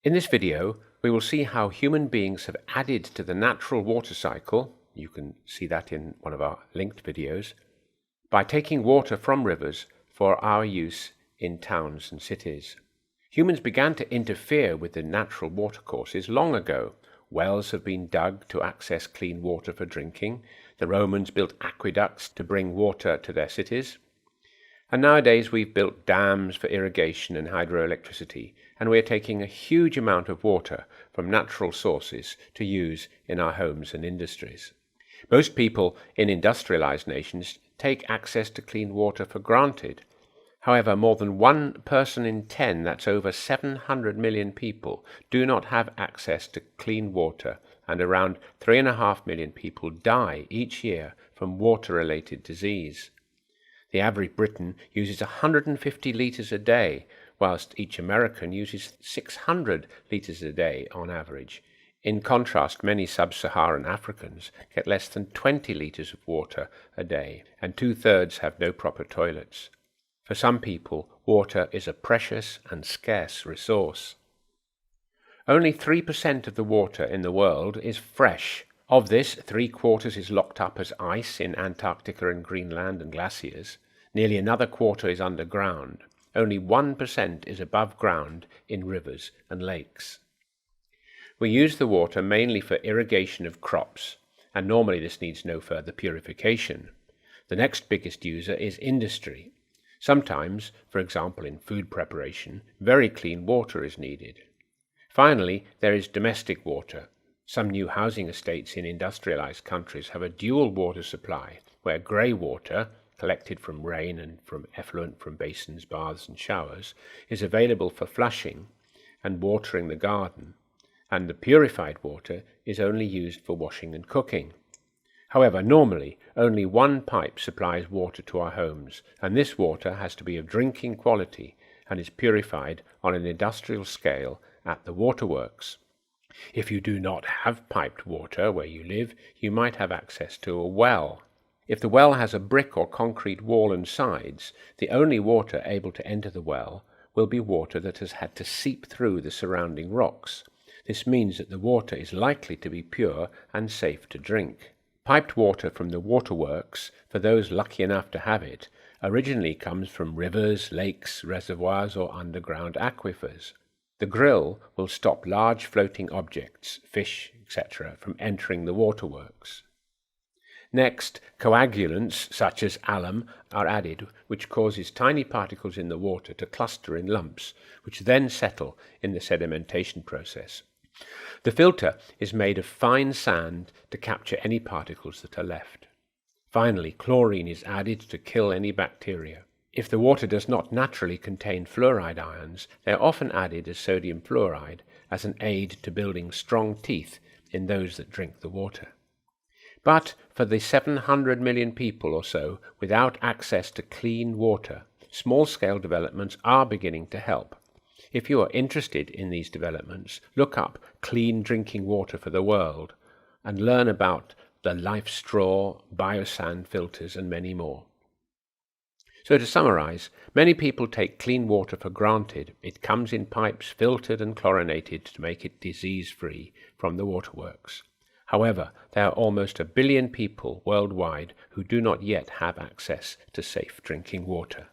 In this video, we will see how human beings have added to the natural water cycle, you can see that in one of our linked videos, by taking water from rivers for our use in towns and cities. Humans began to interfere with the natural watercourses long ago. Wells have been dug to access clean water for drinking. The Romans built aqueducts to bring water to their cities. And nowadays we've built dams for irrigation and hydroelectricity, and we're taking a huge amount of water from natural sources to use in our homes and industries. Most people in industrialized nations take access to clean water for granted. However, more than 1 person in 10, that's over 700 million people, do not have access to clean water, and around 3.5 million people die each year from water-related disease. The average Briton uses 150 litres a day, whilst each American uses 600 litres a day on average. In contrast, many sub-Saharan Africans get less than 20 litres of water a day, and 2/3 have no proper toilets. For some people, water is a precious and scarce resource. Only 3% of the water in the world is fresh. Of this, 3/4 is locked up as ice in Antarctica and Greenland and glaciers. Nearly another quarter is underground. Only 1% is above ground in rivers and lakes. We use the water mainly for irrigation of crops, and normally this needs no further purification. The next biggest user is industry. Sometimes, for example in food preparation, very clean water is needed. Finally, there is domestic water. Some new housing estates in industrialized countries have a dual water supply, where grey water, collected from rain and from effluent from basins, baths and showers, is available for flushing and watering the garden, and the purified water is only used for washing and cooking. However, normally only one pipe supplies water to our homes, and this water has to be of drinking quality and is purified on an industrial scale at the waterworks. If you do not have piped water where you live, you might have access to a well. If the well has a brick or concrete wall and sides, the only water able to enter the well will be water that has had to seep through the surrounding rocks. This means that the water is likely to be pure and safe to drink. Piped water from the waterworks, for those lucky enough to have it, originally comes from rivers, lakes, reservoirs or underground aquifers. The grill will stop large floating objects, fish, etc., from entering the waterworks. Next, coagulants such as alum are added, which causes tiny particles in the water to cluster in lumps, which then settle in the sedimentation process. The filter is made of fine sand to capture any particles that are left. Finally, chlorine is added to kill any bacteria. If the water does not naturally contain fluoride ions, they are often added as sodium fluoride as an aid to building strong teeth in those that drink the water. But for the 700 million people or so without access to clean water, small-scale developments are beginning to help. If you are interested in these developments, look up Clean Drinking Water for the World and learn about the Life Straw, biosand filters and many more. So to summarize, many people take clean water for granted. It comes in pipes filtered and chlorinated to make it disease-free from the waterworks. However, there are almost 1 billion people worldwide who do not yet have access to safe drinking water.